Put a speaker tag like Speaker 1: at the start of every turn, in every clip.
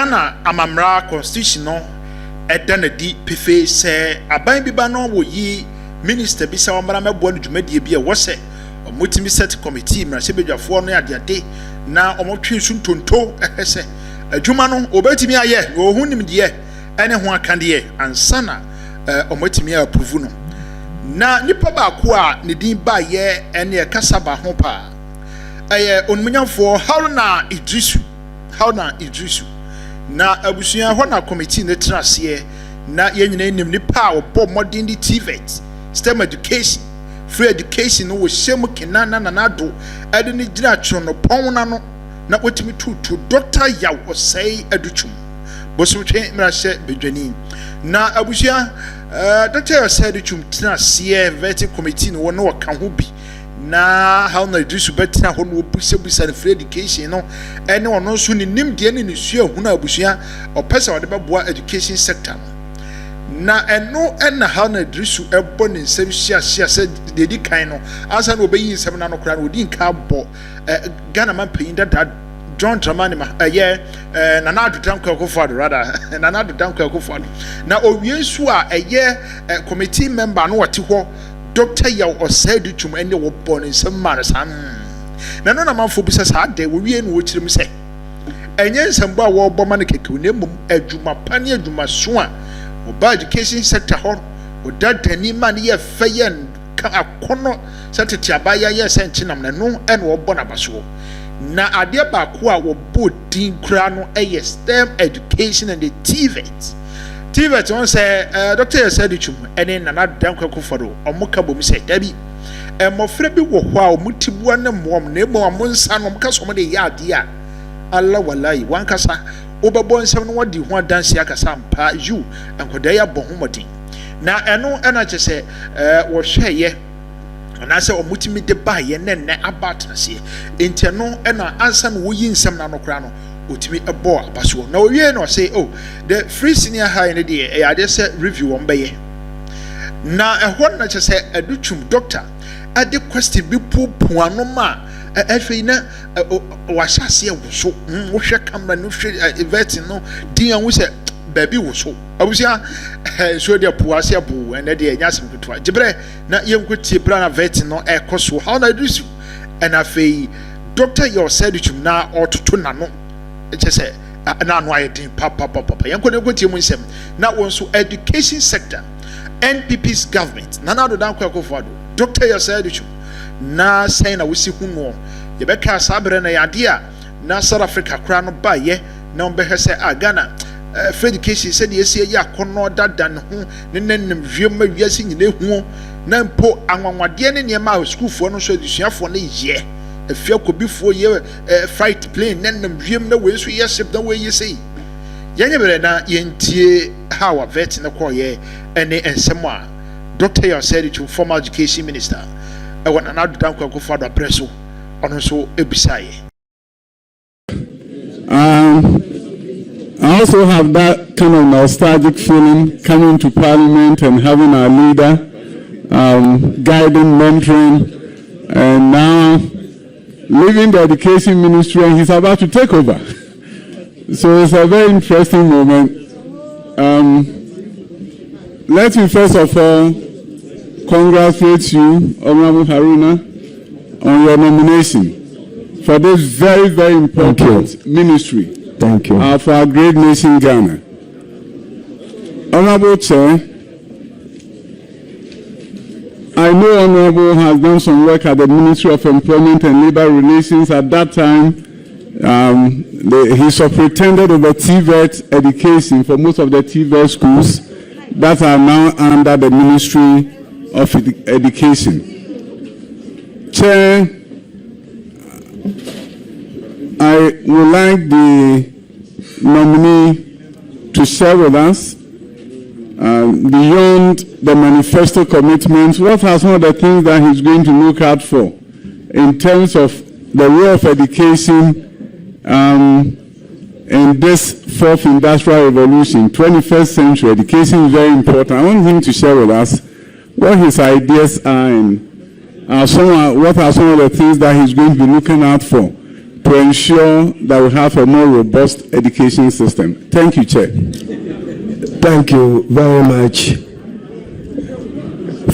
Speaker 1: Ghana amamra constitution no edana di pefe se aban biba no wo yi minister bi se omara mebo no dwumadie bi e wo se omotimi set committee mra se bedwafo no adeade na omotwe suntonto ehese adwuma no obetimi aye wo hunim de ene ho akande ansana omotimi approve no na nipa ba ko a ne din ba ye ene e kasaba ho pa onmunyamfo Haruna Iddrisu na abusua ho na committee ne trase na yenyina enim nipa a obo modern di TVET STEM education free education no wo hyem kenana na do ade ne gina tro no pon na no na otimi tutu Dr. Yaw Osei Adutwum bosomtwe mrahye bedwani na abusua Dr. Osei Adutwum trase vet committee no no ka ho bi na how na Iddrisu betina ho no busa free education no ene ono so ni nimde ne ne sua hu na abusua opesa wode beboa education sector na eno ena how na Iddrisu ebo ne nsem hia se dedi kan no asa na obeyi nsem na no kra no odi nka bo Ghana man payin da John Dramani ma na Adutwum kwakofado rather na Adutwum kwakofado na owie su a committee member no wote ho Dr. Yaw Osei Adutwum ene wo born in some marasan na no na manfo bisa sa de wo wie no wo kirim se enye nsambo a wo boma no keke ne mum adwuma pane adwuma so a wo ba education sector ho wo dadani man ye fayen ka akono setete abaya ye senchinam na no ene wo bona baso na ade ba ko a wo bodin kura no STEM education and the TVET on say Dr. Osei Adutwum ene na Adutwum kwakofado omoka bom se dabi mofre bi wo ho a omutibua ne mom na ebo amonsa no mka so mo de yade a Allah wallahi wankasa obebo nsem no wodi ho adanse akasa mpa you enkoda ya bohomodin na eno ena chese wo hweye na se omutimi de ba ye nenne abatrase enti no ena ansa no wo yi nsem na no kra no otimi ebo abaso na owie no say the free senior high in the I just say review on beye na ehon na chese Adutwum doctor ade question bi popo anoma ehwe na wa hyase woso wo hwe camera no hwe event no din an wo se baby woso abusia so de poase abu and de nyasem kutwa gibre na yenkotie bra na vet no ekoso how na Iddrisu and afei Dr. Yaw Osei Adutwum na ototo na no say na no ayedin papa yanko ne gotie mu nsem na wonso education sector NPP's government na Adutwum kwakofado Dr. Yaw Osei Adutwum na say na wosi hu no ye beka sabre na yade a na South Africa kra no ba ye na onbehwe say Ghana free education said yes ye akono dada ne ho ne nanem hwema wiase nyine hu na mpo anwanwade ne ne ma school fo no so edusuafo ne ye afia kobifo ye fight plane nanem hwem na we so ye ship na we ye say yenye bere na yentie how a vet ne koye ene ensemo a Dr. Yaw Osei Adutwum former education minister e wona na Adutwum kwakofado apreso ono so ebisaye
Speaker 2: I also have that kind of nostalgic feeling coming to Parliament and having our leader guiding, mentoring, and now leaving the education ministry and he's about to take over. So it's a very interesting moment. Let me first of all congratulate you, Honorable Haruna, on your nomination for this very, very important ministry.
Speaker 3: Thank you.
Speaker 2: For our great nation, Ghana. Honorable Chair, I know Honorable has done some work at the Ministry of Employment and Labor Relations. At that time, he superintended over TVET education for most of the TVET schools that are now under the Ministry of Education. Chair, I would like the nominee to share with us, beyond the manifesto commitments, what are some of the things that he's going to look out for in terms of the role of education in this fourth industrial revolution, 21st century. Education is very important. I want him to share with us what his ideas are and what are some of the things that he's going to be looking out for to ensure that we have a more robust education system. Thank you, Chair.
Speaker 3: Thank you very much.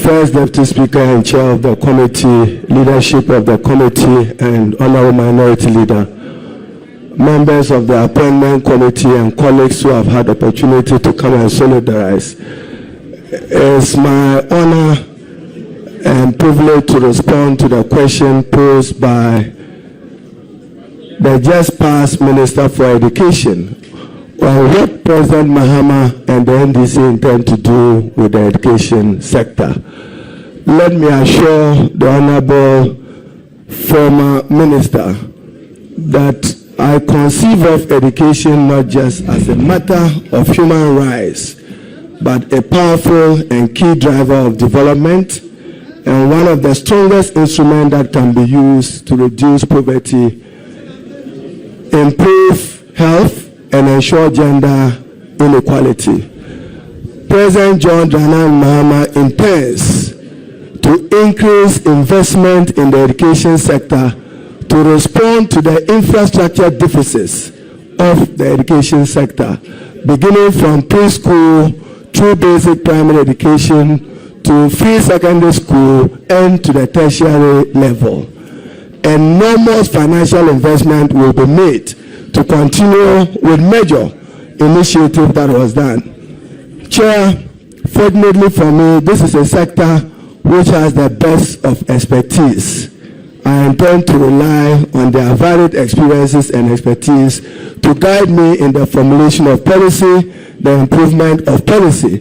Speaker 3: First Deputy Speaker and Chair of the Committee, leadership of the committee, and Honorable Minority Leader, members of the Appointment Committee, and colleagues who have had opportunity to come and solidarize. It's my honor and privilege to respond to the question posed by the just past Minister for Education on what President Mahama and the NDC intend to do with the education sector. Let me assure the Honorable former Minister that I conceive of education not just as a matter of human rights, but a powerful and key driver of development and one of the strongest instruments that can be used to reduce poverty, improve health, and ensure gender inequality. President John Dramani Mahama intends to increase investment in the education sector to respond to the infrastructure deficits of the education sector, beginning from preschool through basic primary education to free secondary school and to the tertiary level. Enormous financial investment will be made to continue with major initiative that was done. Chair, fortunately for me, this is a sector which has the best of expertise. I intend to rely on their varied experiences and expertise to guide me in the formulation of policy, the improvement of policy.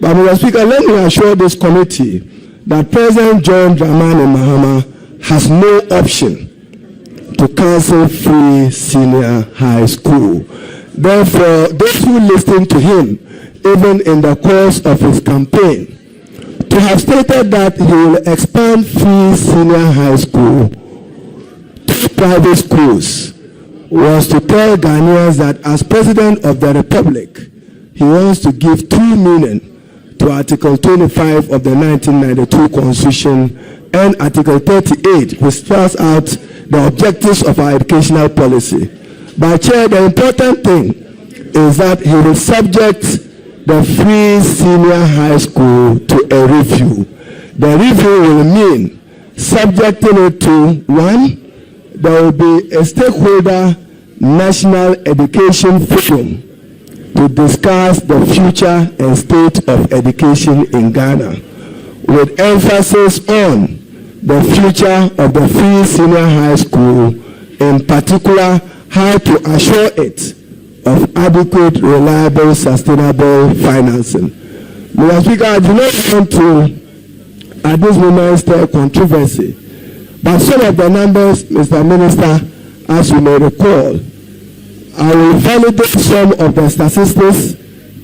Speaker 3: But Mr. Speaker, let me assure this committee that President John Dramani Mahama has no option to cancel free senior high school. Therefore, those who listen to him, even in the course of his campaign, to have stated that he will expand free senior high school to private schools was to tell Ghanaians that as President of the Republic, he wants to give true meaning to Article 25 of the 1992 Constitution and Article 38, which spells out the objectives of our educational policy. But Chair, the important thing is that he will subject the free senior high school to a review. The review will mean subjecting it to, one, there will be a stakeholder national education forum to discuss the future and state of education in Ghana, with emphasis on the future of the free senior high school, in particular how to assure it of adequate, reliable, sustainable financing. Mr. Speaker, I do not want to, at this moment, stir controversy, but some of the numbers, Mr. Minister, as you may recall, I will validate some of the statistics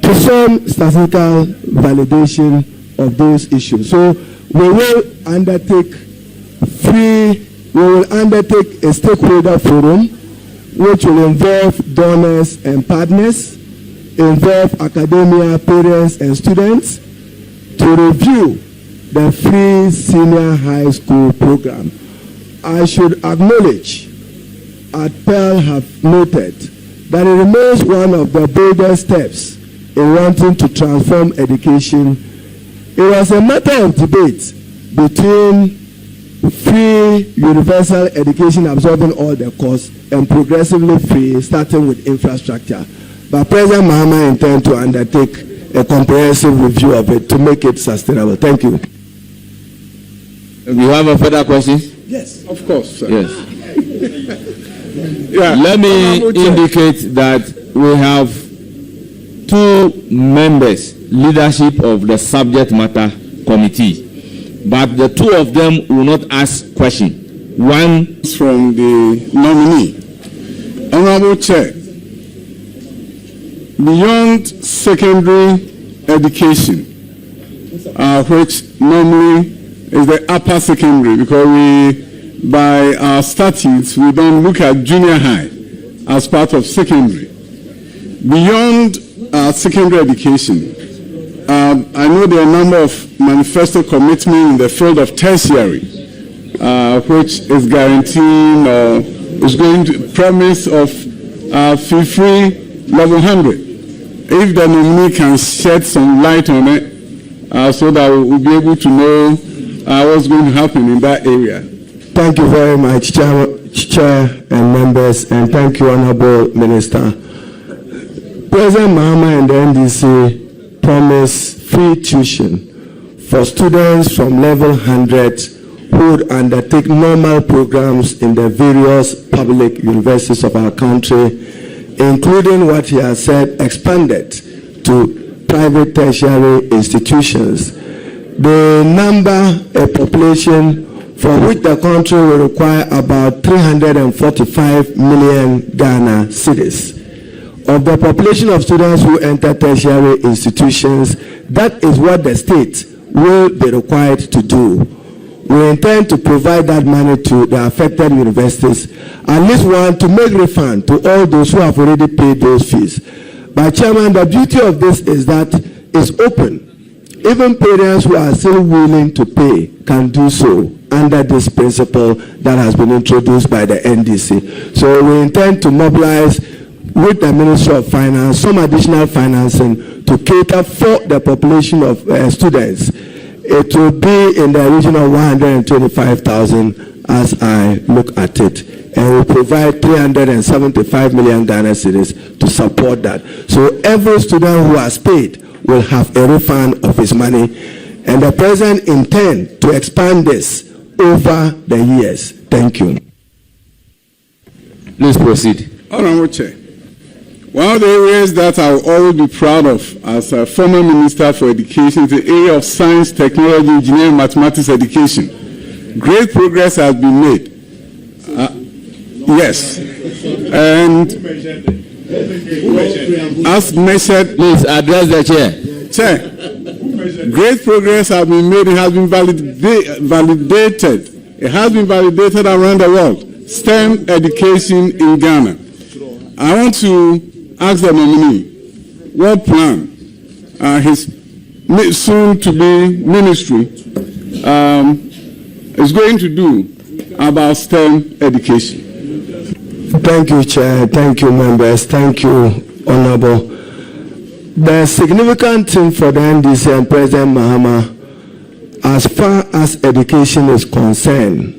Speaker 3: to some statistical validation of those issues. So we will undertake a stakeholder forum which will involve donors and partners, involve academia, parents, and students to review the free senior high school program. I should acknowledge, as Pearl have noted, that it remains one of the boldest steps in wanting to transform education. It was a matter of debate between free universal education absorbing all the costs and progressively free starting with infrastructure. But President Mahama intends to undertake a comprehensive review of it to make it sustainable. Thank you.
Speaker 4: Do you have a further question?
Speaker 2: Yes, of course, sir.
Speaker 4: Yes.
Speaker 2: Yeah.
Speaker 4: Let me indicate that we have two members, leadership of the subject matter committee, but the two of them will not ask question. One
Speaker 2: is from the nominee. Honorable Chair, beyond secondary education, which normally is the upper secondary, because we, by our statutes, we don't look at junior high as part of secondary. Beyond secondary education, I know there are a number of manifesto commitments in the field of tertiary, which is guaranteeing or is going to promise of fee-free level 100. If the nominee can shed some light on it, so that we'll be able to know what's going to happen in that area.
Speaker 3: Thank you very much, Chair and members, and thank you, Honorable Minister. President Mahama and the NDC promised free tuition for students from level 100 who would undertake normal programs in the various public universities of our country, including what he has said expanded to private tertiary institutions. The number, a population for which the country will require about 345 million Ghana cedis. Of the population of students who enter tertiary institutions, that is what the state will be required to do. We intend to provide that money to the affected universities, at least one to make refund to all those who have already paid those fees. But Chairman, the beauty of this is that it's open. Even parents who are still willing to pay can do so under this principle that has been introduced by the NDC. So we intend to mobilize with the Ministry of Finance some additional financing to cater for the population of students. It will be in the region of 125,000 as I look at it. And we'll provide 375 million Ghana cedis to support that. So every student who has paid will have a refund of his money. And the President intends to expand this over the years. Thank you.
Speaker 4: Please proceed.
Speaker 2: Honorable Chair, one of the areas that I will always be proud of as a former Minister for Education is the area of science, technology, engineering, mathematics education. Great progress has been made. Yes. And as measured...
Speaker 4: Please address the Chair.
Speaker 2: Chair, great progress has been made. It has been validated. It has been validated around the world. STEM education in Ghana. I want to ask the nominee what plan his soon-to-be ministry is going to do about STEM education.
Speaker 3: Thank you, Chair. Thank you, members. Thank you, Honorable. The significant thing for the NDC and President Mahama, as far as education is concerned,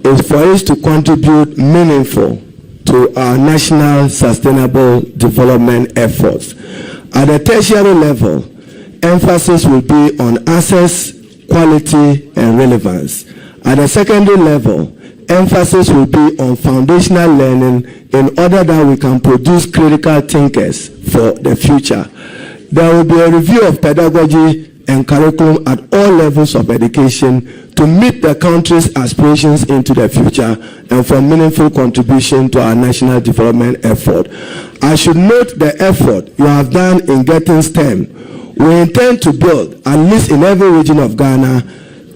Speaker 3: is for us to contribute meaningful to our national sustainable development efforts. At the tertiary level, emphasis will be on access, quality, and relevance. At the secondary level, emphasis will be on foundational learning in order that we can produce critical thinkers for the future. There will be a review of pedagogy and curriculum at all levels of education to meet the country's aspirations into the future and for meaningful contribution to our national development effort. I should note the effort you have done in getting STEM. We intend to build, at least in every region of Ghana,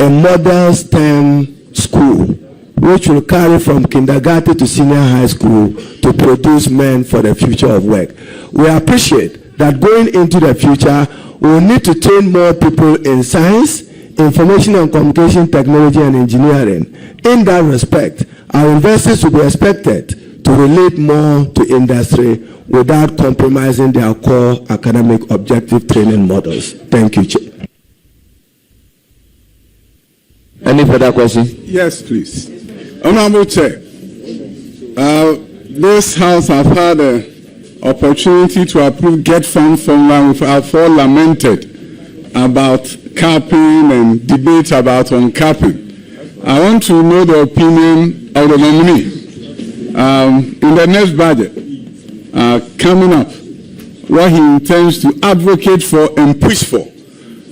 Speaker 3: a model STEM school, which will carry from kindergarten to senior high school to produce men for the future of work. We appreciate that going into the future, we will need to train more people in science, information and communication technology, and engineering. In that respect, our investors will be expected to relate more to industry without compromising their core academic objective training models. Thank you, Chair.
Speaker 4: Any further questions?
Speaker 2: Yes, please. Honorable Chair, this House have had an opportunity to approve GETFund formula. We have all lamented about capping and debate about uncapping. I want to know the opinion of the nominee. In the next budget coming up, what he intends to advocate for and push for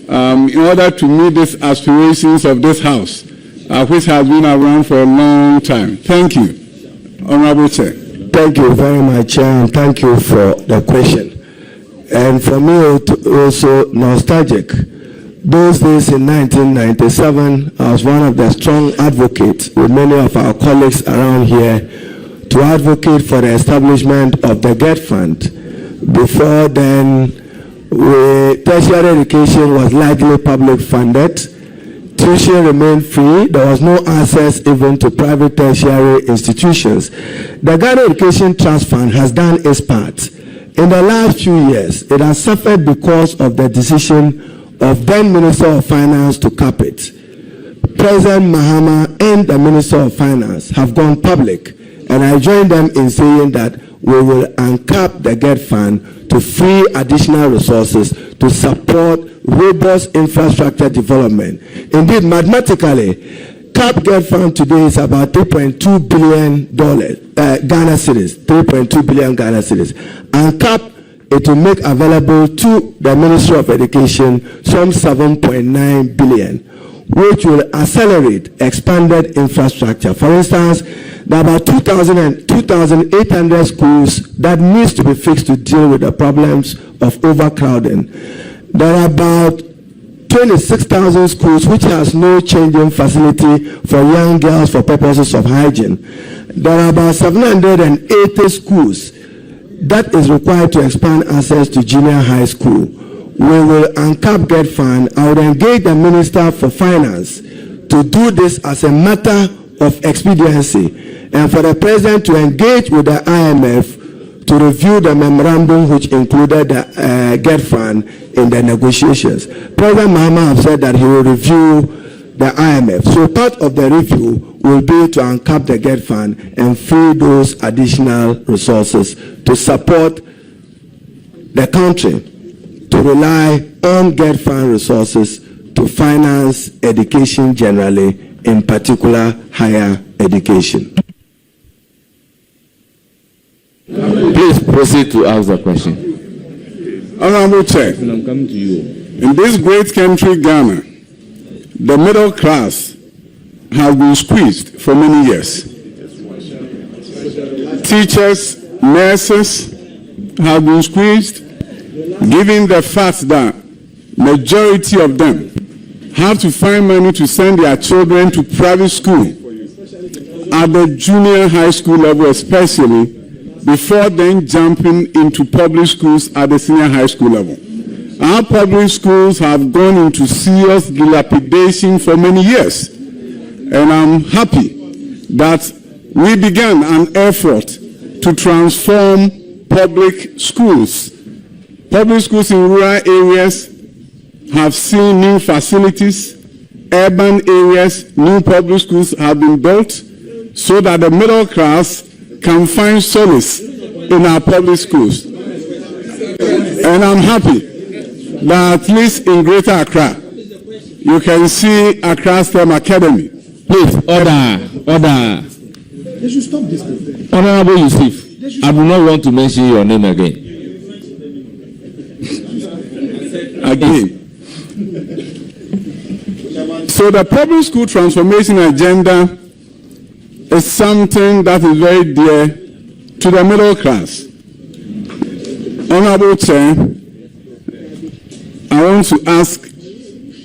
Speaker 2: in order to meet these aspirations of this House, which has been around for a long time. Thank you, Honorable Chair.
Speaker 3: Thank you very much, Chair, and thank you for the question. And for me, also nostalgic. Those days in 1997, I was one of the strong advocates with many of our colleagues around here to advocate for the establishment of the GETFund. Before then, tertiary education was largely public funded, Tuition remained free. There was no access even to private tertiary institutions. The Ghana Education Trust Fund has done its part. In the last few years, it has suffered because of the decision of then Minister of Finance to cap it. President Mahama and the Minister of Finance have gone public, and I join them in saying that we will uncap the GETFund to free additional resources to support robust infrastructure development. Indeed, mathematically, cap GETFund today is about $3.2 billion Ghana cedis, 3.2 billion Ghana cedis. Uncap it will make available to the Ministry of Education some 7.9 billion, which will accelerate expanded infrastructure. For instance, there are about 2,800 schools that needs to be fixed to deal with the problems of overcrowding. There are about 26,000 schools which has no changing facility for young girls for purposes of hygiene. There are about 780 schools that is required to expand access to junior high school. We will uncap GETFund. I would engage the Minister for Finance to do this as a matter of expediency, and for the President to engage with the IMF to review the memorandum which included the GETFund in the negotiations. President Mahama has said that he will review the IMF. So part of the review will be to uncap the GETFund and free those additional resources to support the country to rely on GETFund resources to finance education generally, in particular higher education.
Speaker 4: Please proceed to ask the question.
Speaker 2: Honorable Chair,
Speaker 4: I'm coming to you.
Speaker 2: in this great country, Ghana, the middle class has been squeezed for many years. Teachers, nurses have been squeezed, given the fact that majority of them have to find money to send their children to private school at the junior high school level especially, before then jumping into public schools at the senior high school level. Our public schools have gone into serious dilapidation for many years, and I'm happy that we began an effort to transform public schools. Public schools in rural areas have seen new facilities. Urban areas, new public schools have been built so that the middle class can find solace in our public schools. And I'm happy that at least in Greater Accra, you can see Accra STEM Academy.
Speaker 4: Please, order.
Speaker 5: They should stop this.
Speaker 4: Honorable Yusuf, I do not want to mention your name again.
Speaker 2: So the public school transformation agenda is something that is very dear to the middle class. Honorable Chair, I want to ask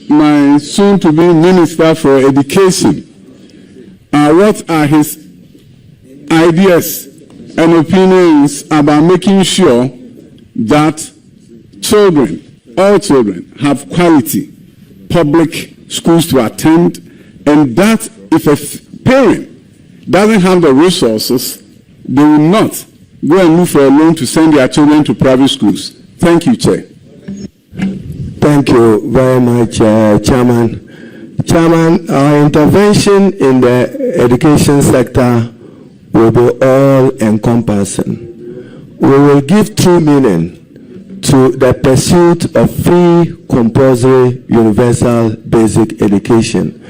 Speaker 2: my soon-to-be Minister for Education, what are his ideas and opinions about making sure that children, all children, have quality public schools to attend, and that if a parent doesn't have the resources, they will not go and look for a loan to send their children to private schools. Thank you, Chair.
Speaker 3: Thank you very much, Chairman. Chairman, our intervention in the education sector will be all-encompassing. We will give true meaning to the pursuit of free, compulsory, universal basic education.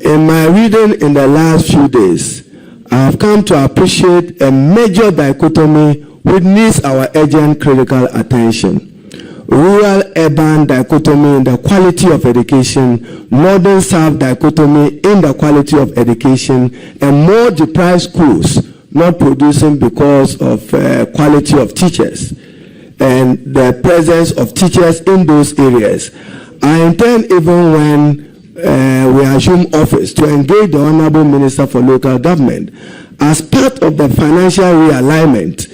Speaker 3: In my reading in the last few days, I have come to appreciate a major dichotomy which needs our urgent critical attention. Rural-urban dichotomy in the quality of education, northern-south dichotomy in the quality of education, and more deprived schools not producing because of quality of teachers and the presence of teachers in those areas. I intend, even when we assume office, to engage the Honorable Minister for Local Government as part of the financial realignment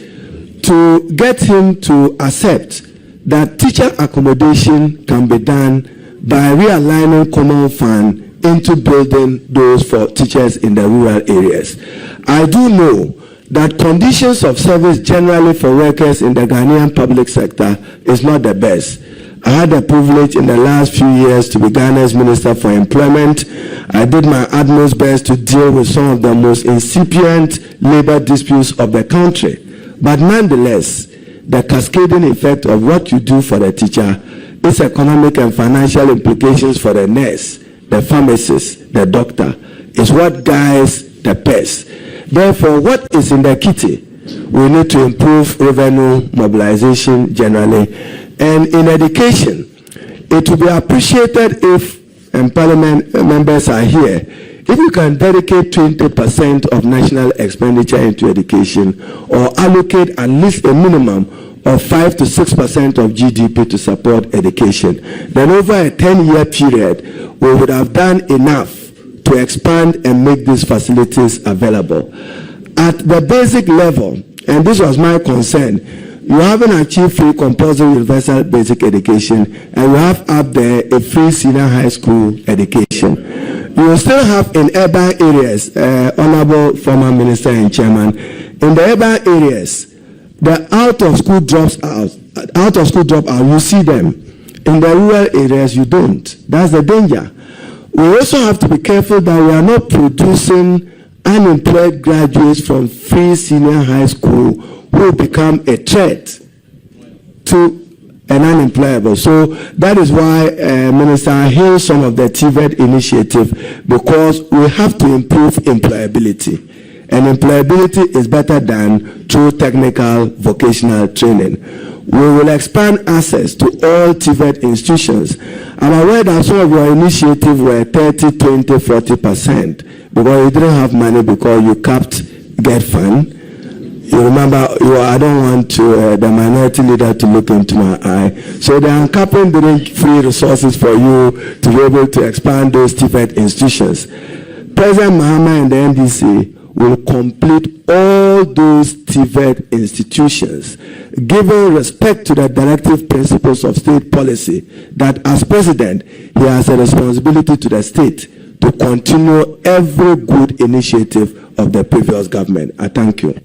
Speaker 3: to get him to accept that teacher accommodation can be done by realigning common fund into building those for teachers in the rural areas. I do know that conditions of service generally for workers in the Ghanaian public sector is not the best. I had the privilege in the last few years to be Ghana's Minister for Employment. I did my utmost best to deal with some of the most incipient labor disputes of the country. But nonetheless, the cascading effect of what you do for the teacher, its economic and financial implications for the nurse, the pharmacist, the doctor, is what guides the purse. Therefore, what is in the kitty? We need to improve revenue mobilization generally. And in education, it would be appreciated if, and Parliament members are here, if you can dedicate 20% of national expenditure into education, or allocate at least a minimum of 5 to 6% of GDP to support education, then over a 10-year period, we would have done enough to expand and make these facilities available. At the basic level, and this was my concern, you haven't achieved free compulsory universal basic education, and you have up there a free senior high school education. You will still have in urban areas, Honorable former Minister and Chairman, in the urban areas, the out of school dropout, you see them. In the rural areas, you don't. That's the danger. We also have to be careful that we are not producing unemployed graduates from free senior high school who become a threat to an unemployable. So that is why Minister hails some of the TVET initiative, because we have to improve employability. And employability is better done through technical vocational training. We will expand access to all TVET institutions. I'm aware that some of your initiatives were 30, 20, 40%, because you didn't have money because you capped GETFund. You remember, I don't want the minority leader to look into my eye. So the uncapping didn't free resources for you to be able to expand those TVET institutions. President Mahama and the NDC will complete all those TVET institutions, giving respect to the directive principles of state policy, that as president, he has a responsibility to the state to continue every good initiative of the previous government. I thank you.